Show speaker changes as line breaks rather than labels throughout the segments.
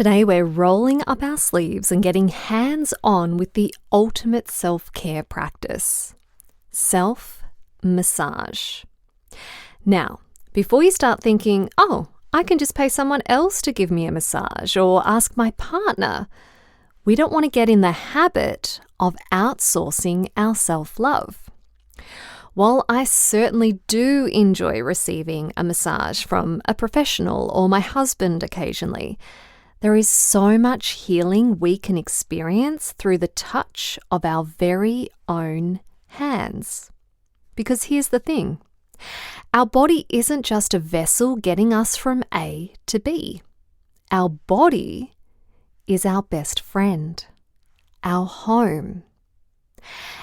Today we're rolling up our sleeves and getting hands-on with the ultimate self-care practice, self-massage. Now, before you start thinking, I can just pay someone else to give me a massage or ask my partner, we don't want to get in the habit of outsourcing our self-love. While I certainly do enjoy receiving a massage from a professional or my husband occasionally, there is so much healing we can experience through the touch of our very own hands. Because here's the thing, our body isn't just a vessel getting us from A to B. Our body is our best friend, our home.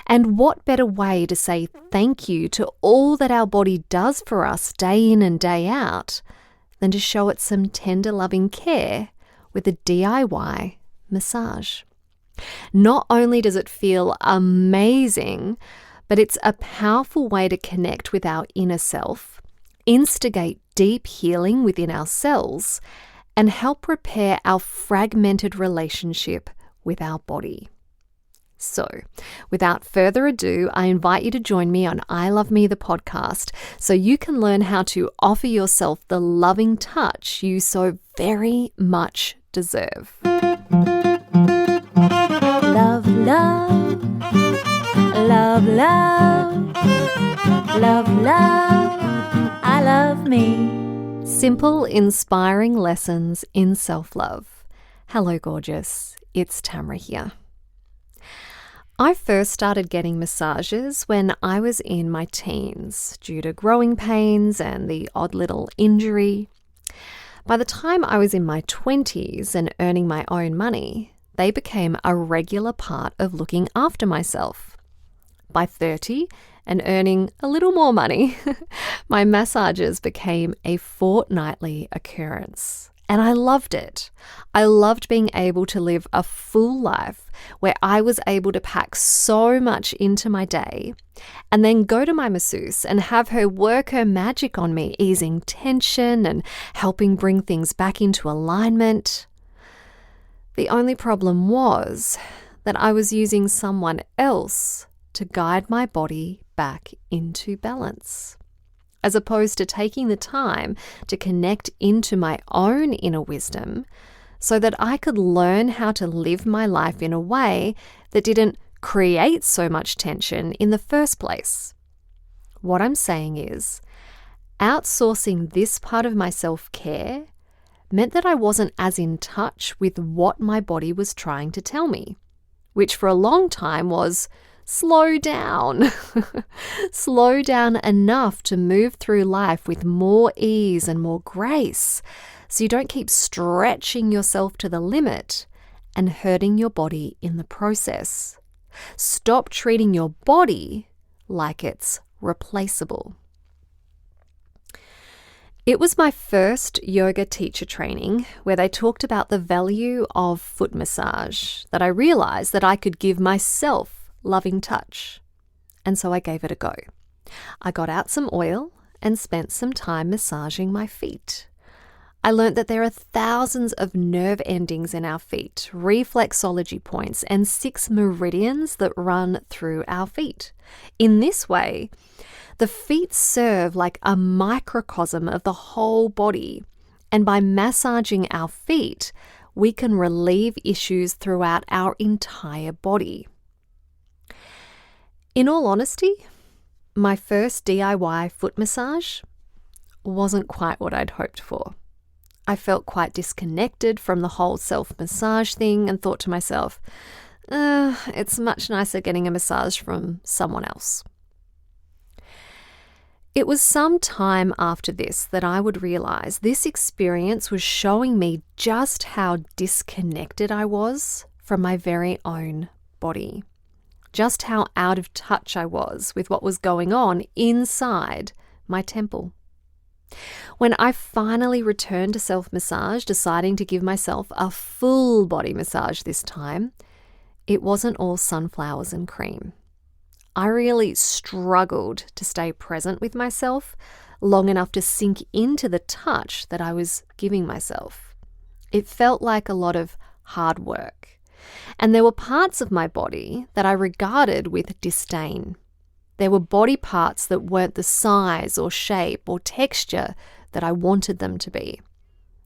And what better way to say thank you to all that our body does for us day in and day out than to show it some tender loving care with a DIY massage. Not only does it feel amazing, but it's a powerful way to connect with our inner self, instigate deep healing within ourselves, and help repair our fragmented relationship with our body. So, without further ado, I invite you to join me on I Love Me, the podcast, so you can learn how to offer yourself the loving touch you so very much deserve.
Love, love, love, love, love, love, I love me.
Simple, inspiring lessons in self-love. Hello, gorgeous. It's Tamra here. I first started getting massages when I was in my teens due to growing pains and the odd little injury. By the time I was in my 20s and earning my own money, they became a regular part of looking after myself. By 30 and earning a little more money, my massages became a fortnightly occurrence. And I loved it. I loved being able to live a full life where I was able to pack so much into my day and then go to my masseuse and have her work her magic on me, easing tension and helping bring things back into alignment. The only problem was that I was using someone else to guide my body back into balance, as opposed to taking the time to connect into my own inner wisdom so that I could learn how to live my life in a way that didn't create so much tension in the first place. What I'm saying is, outsourcing this part of my self-care meant that I wasn't as in touch with what my body was trying to tell me, which for a long time was, slow down. Slow down enough to move through life with more ease and more grace so you don't keep stretching yourself to the limit and hurting your body in the process. Stop treating your body like it's replaceable. It was my first yoga teacher training where they talked about the value of foot massage that I realized that I could give myself loving touch. And so I gave it a go. I got out some oil and spent some time massaging my feet. I learned that there are thousands of nerve endings in our feet, reflexology points, and 6 meridians that run through our feet. In this way, the feet serve like a microcosm of the whole body. And by massaging our feet, we can relieve issues throughout our entire body. In all honesty, my first DIY foot massage wasn't quite what I'd hoped for. I felt quite disconnected from the whole self-massage thing and thought to myself, it's much nicer getting a massage from someone else. It was some time after this that I would realize this experience was showing me just how disconnected I was from my very own body. Just how out of touch I was with what was going on inside my temple. When I finally returned to self-massage, deciding to give myself a full body massage this time, it wasn't all sunflowers and cream. I really struggled to stay present with myself long enough to sink into the touch that I was giving myself. It felt like a lot of hard work. And there were parts of my body that I regarded with disdain. There were body parts that weren't the size or shape or texture that I wanted them to be.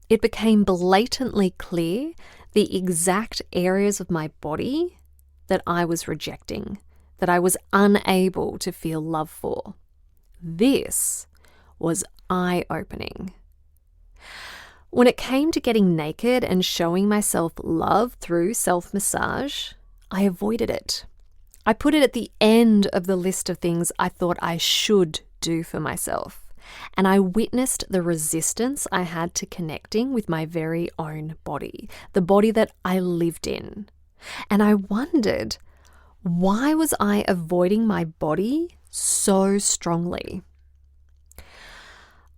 It became blatantly clear the exact areas of my body that I was rejecting, that I was unable to feel love for. This was eye-opening. When it came to getting naked and showing myself love through self-massage, I avoided it. I put it at the end of the list of things I thought I should do for myself, and I witnessed the resistance I had to connecting with my very own body, the body that I lived in. And I wondered, why was I avoiding my body so strongly?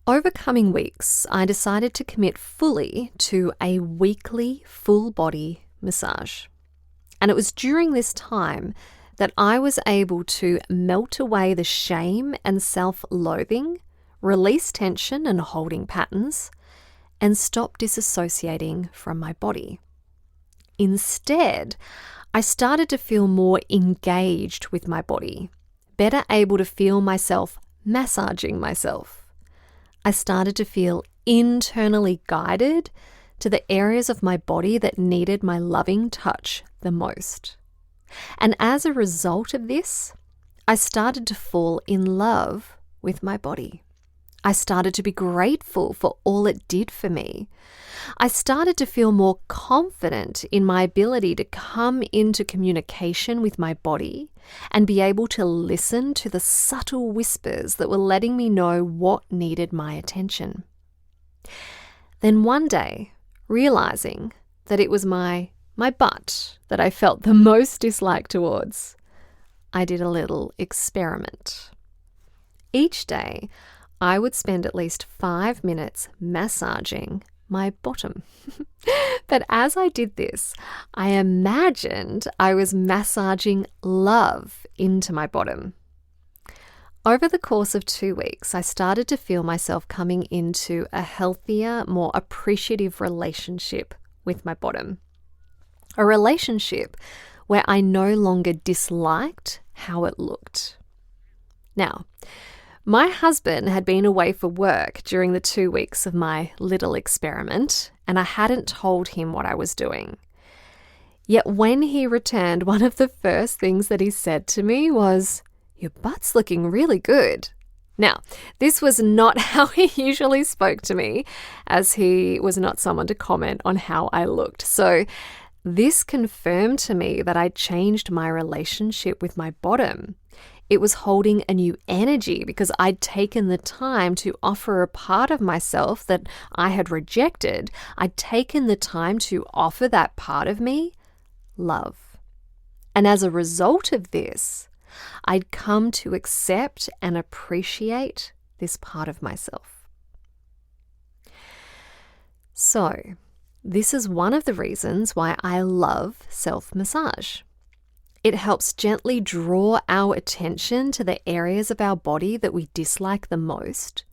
Over coming weeks, I decided to commit fully to a weekly full body massage. And it was during this time that I was able to melt away the shame and self-loathing, release tension and holding patterns, and stop disassociating from my body. Instead, I started to feel more engaged with my body, better able to feel myself massaging myself. I started to feel internally guided to the areas of my body that needed my loving touch the most. And as a result of this, I started to fall in love with my body. I started to be grateful for all it did for me. I started to feel more confident in my ability to come into communication with my body and be able to listen to the subtle whispers that were letting me know what needed my attention. Then one day, realizing that it was my butt that I felt the most dislike towards, I did a little experiment. Each day, I would spend at least 5 minutes massaging my bottom. But as I did this, I imagined I was massaging love into my bottom. Over the course of 2 weeks, I started to feel myself coming into a healthier, more appreciative relationship with my bottom. A relationship where I no longer disliked how it looked. Now, my husband had been away for work during the 2 weeks of my little experiment, and I hadn't told him what I was doing. Yet when he returned, one of the first things that he said to me was, "Your butt's looking really good." Now, this was not how he usually spoke to me, as he was not someone to comment on how I looked. So this confirmed to me that I changed my relationship with my bottom. It was holding a new energy because I'd taken the time to offer a part of myself that I had rejected. I'd taken the time to offer that part of me love. And as a result of this, I'd come to accept and appreciate this part of myself. So, this is one of the reasons why I love self-massage. It helps gently draw our attention to the areas of our body that we dislike the most,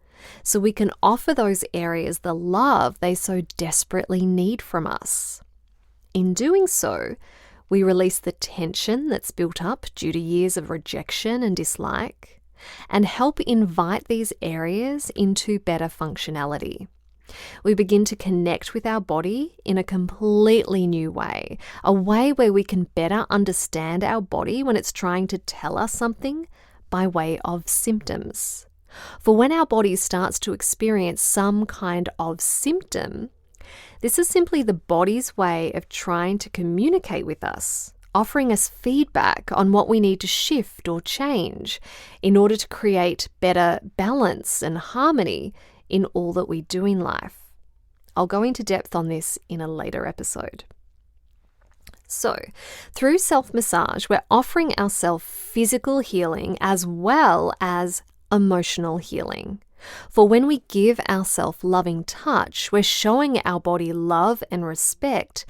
so we can offer those areas the love they so desperately need from us. In doing so, we release the tension that's built up due to years of rejection and dislike, and help invite these areas into better functionality. We begin to connect with our body in a completely new way, a way where we can better understand our body when it's trying to tell us something by way of symptoms. For when our body starts to experience some kind of symptom, this is simply the body's way of trying to communicate with us, offering us feedback on what we need to shift or change in order to create better balance and harmony in all that we do in life. I'll go into depth on this in a later episode. So, through self-massage, we're offering ourselves physical healing as well as emotional healing. For when we give ourselves loving touch, we're showing our body love and respect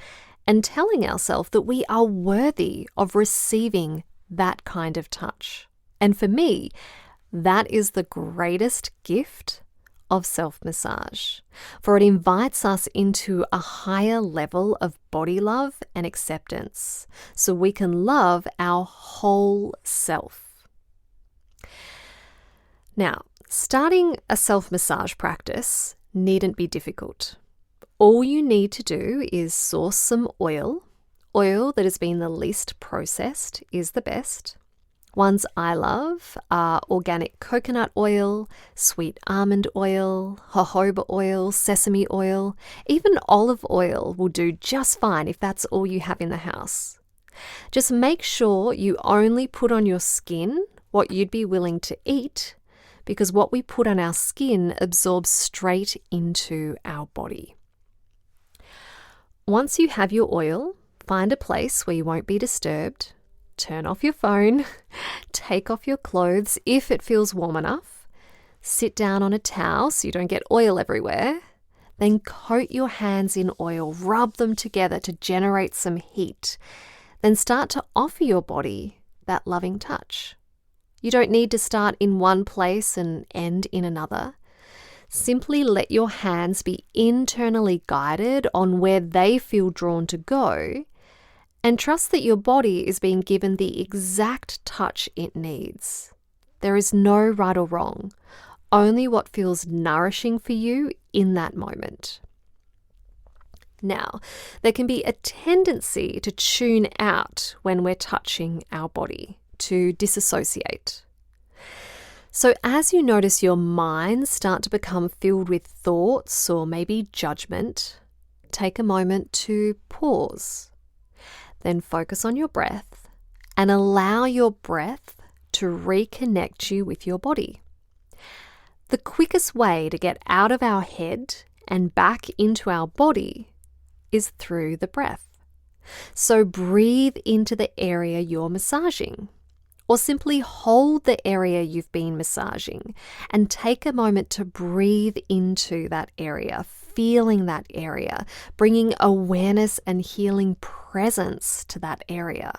and telling ourselves that we are worthy of receiving that kind of touch. And for me, that is the greatest gift of self-massage, for it invites us into a higher level of body love and acceptance so we can love our whole self. Now, starting a self-massage practice needn't be difficult. All you need to do is source some oil. Oil that has been the least processed is the best. Ones I love are organic coconut oil, sweet almond oil, jojoba oil, sesame oil. Even olive oil will do just fine if that's all you have in the house. Just make sure you only put on your skin what you'd be willing to eat, because what we put on our skin absorbs straight into our body. Once you have your oil, find a place where you won't be disturbed. Turn off your phone, take off your clothes if it feels warm enough, sit down on a towel so you don't get oil everywhere, then coat your hands in oil, rub them together to generate some heat, then start to offer your body that loving touch. You don't need to start in one place and end in another. Simply let your hands be internally guided on where they feel drawn to go, and trust that your body is being given the exact touch it needs. There is no right or wrong, only what feels nourishing for you in that moment. Now, there can be a tendency to tune out when we're touching our body, to disassociate. So as you notice your mind start to become filled with thoughts or maybe judgment, take a moment to pause. Then focus on your breath and allow your breath to reconnect you with your body. The quickest way to get out of our head and back into our body is through the breath. So breathe into the area you're massaging, or simply hold the area you've been massaging and take a moment to breathe into that area, feeling that area, bringing awareness and healing presence to that area.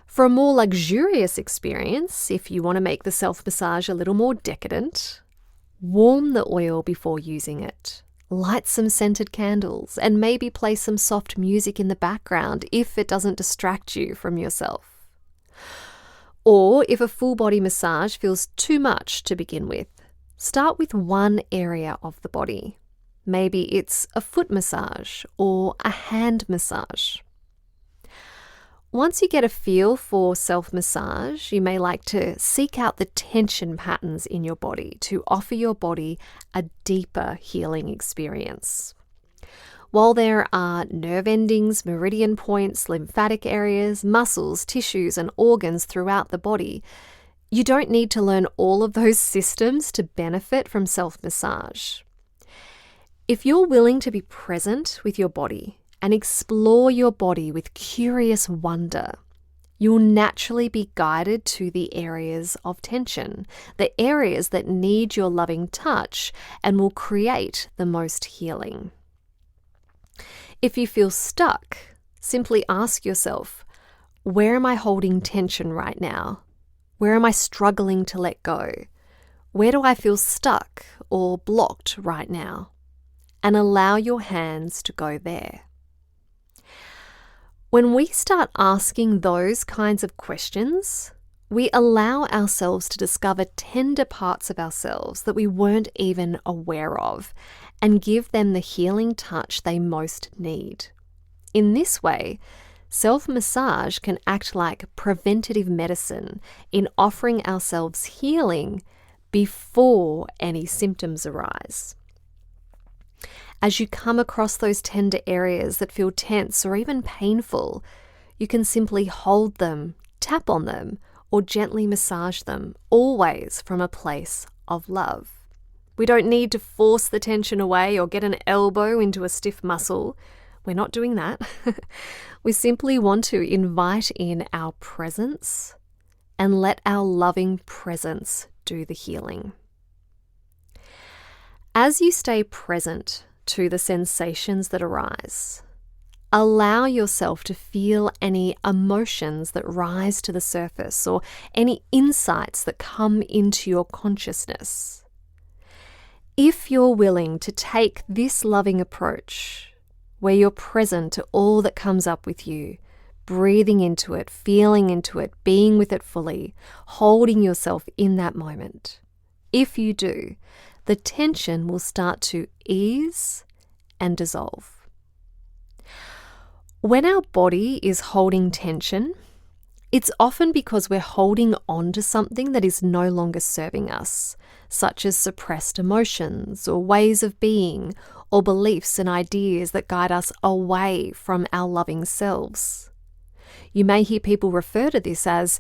For a more luxurious experience, if you want to make the self-massage a little more decadent, warm the oil before using it. Light some scented candles and maybe play some soft music in the background if it doesn't distract you from yourself. Or if a full body massage feels too much to begin with, start with one area of the body. Maybe it's a foot massage or a hand massage. Once you get a feel for self-massage, you may like to seek out the tension patterns in your body to offer your body a deeper healing experience. While there are nerve endings, meridian points, lymphatic areas, muscles, tissues, and organs throughout the body, you don't need to learn all of those systems to benefit from self-massage. If you're willing to be present with your body and explore your body with curious wonder, you'll naturally be guided to the areas of tension, the areas that need your loving touch and will create the most healing. If you feel stuck, simply ask yourself, where am I holding tension right now? Where am I struggling to let go? Where do I feel stuck or blocked right now? And allow your hands to go there. When we start asking those kinds of questions, we allow ourselves to discover tender parts of ourselves that we weren't even aware of and give them the healing touch they most need. In this way, self-massage can act like preventative medicine in offering ourselves healing before any symptoms arise. As you come across those tender areas that feel tense or even painful, you can simply hold them, tap on them, or gently massage them, always from a place of love. We don't need to force the tension away or get an elbow into a stiff muscle. We're not doing that. We simply want to invite in our presence and let our loving presence do the healing. As you stay present to the sensations that arise, allow yourself to feel any emotions that rise to the surface or any insights that come into your consciousness. If you're willing to take this loving approach, where you're present to all that comes up with you, breathing into it, feeling into it, being with it fully, holding yourself in that moment, if you do, the tension will start to ease and dissolve. When our body is holding tension, it's often because we're holding on to something that is no longer serving us, such as suppressed emotions or ways of being or beliefs and ideas that guide us away from our loving selves. You may hear people refer to this as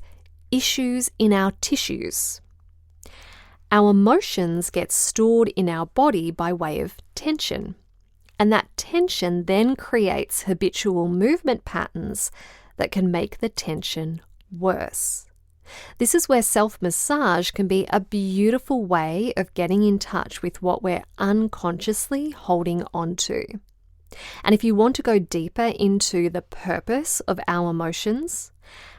issues in our tissues. Our emotions get stored in our body by way of tension, and that tension then creates habitual movement patterns that can make the tension worse. This is where self-massage can be a beautiful way of getting in touch with what we're unconsciously holding on to. And if you want to go deeper into the purpose of our emotions,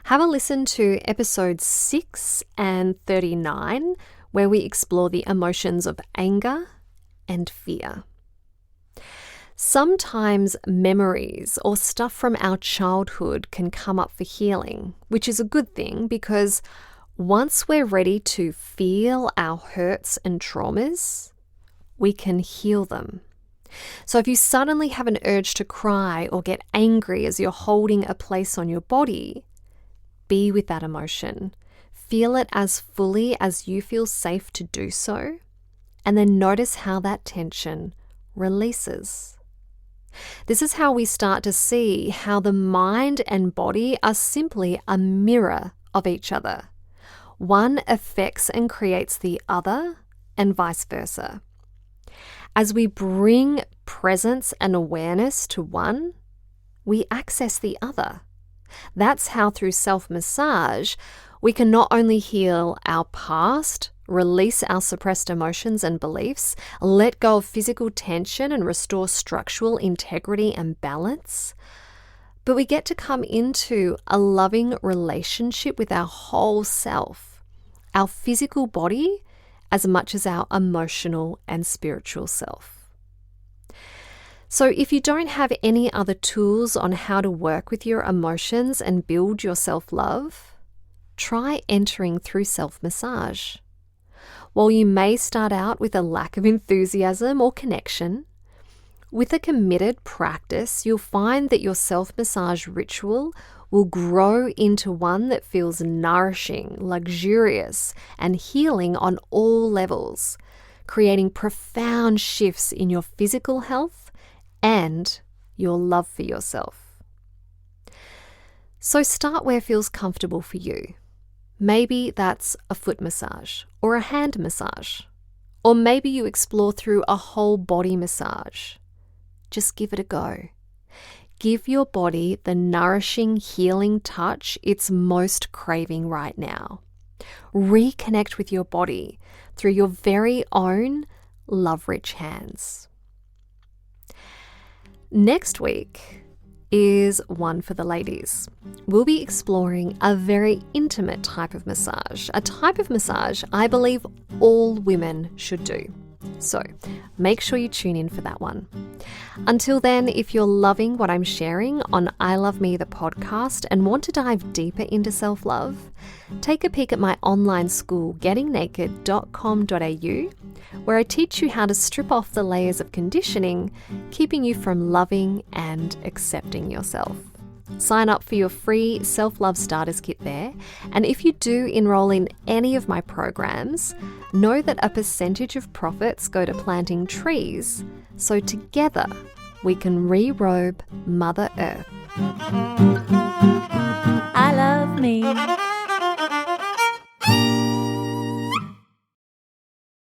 have a listen to episodes 6 and 39, where we explore the emotions of anger and fear. Sometimes memories or stuff from our childhood can come up for healing, which is a good thing because once we're ready to feel our hurts and traumas, we can heal them. So if you suddenly have an urge to cry or get angry as you're holding a place on your body, be with that emotion. Feel it as fully as you feel safe to do so, and then notice how that tension releases. This is how we start to see how the mind and body are simply a mirror of each other. One affects and creates the other, and vice versa. As we bring presence and awareness to one, we access the other. That's how through self-massage, we can not only heal our past, release our suppressed emotions and beliefs, let go of physical tension and restore structural integrity and balance, but we get to come into a loving relationship with our whole self, our physical body, as much as our emotional and spiritual self. So if you don't have any other tools on how to work with your emotions and build your self-love, try entering through self-massage. While you may start out with a lack of enthusiasm or connection, with a committed practice, you'll find that your self-massage ritual will grow into one that feels nourishing, luxurious, and healing on all levels, creating profound shifts in your physical health and your love for yourself. So start where feels comfortable for you. Maybe that's a foot massage or a hand massage, or maybe you explore through a whole body massage. Just give it a go. Give your body the nourishing, healing touch it's most craving right now. Reconnect with your body through your very own love-rich hands. Next week is one for the ladies. We'll be exploring a very intimate type of massage, a type of massage I believe all women should do. So make sure you tune in for that one. Until then, if you're loving what I'm sharing on I Love Me, the podcast, and want to dive deeper into self-love, take a peek at my online school, gettingnaked.com.au, where I teach you how to strip off the layers of conditioning, keeping you from loving and accepting yourself. Sign up for your free self-love starters kit there, and if you do enroll in any of my programs, know that a percentage of profits go to planting trees, so together we can re-robe Mother Earth.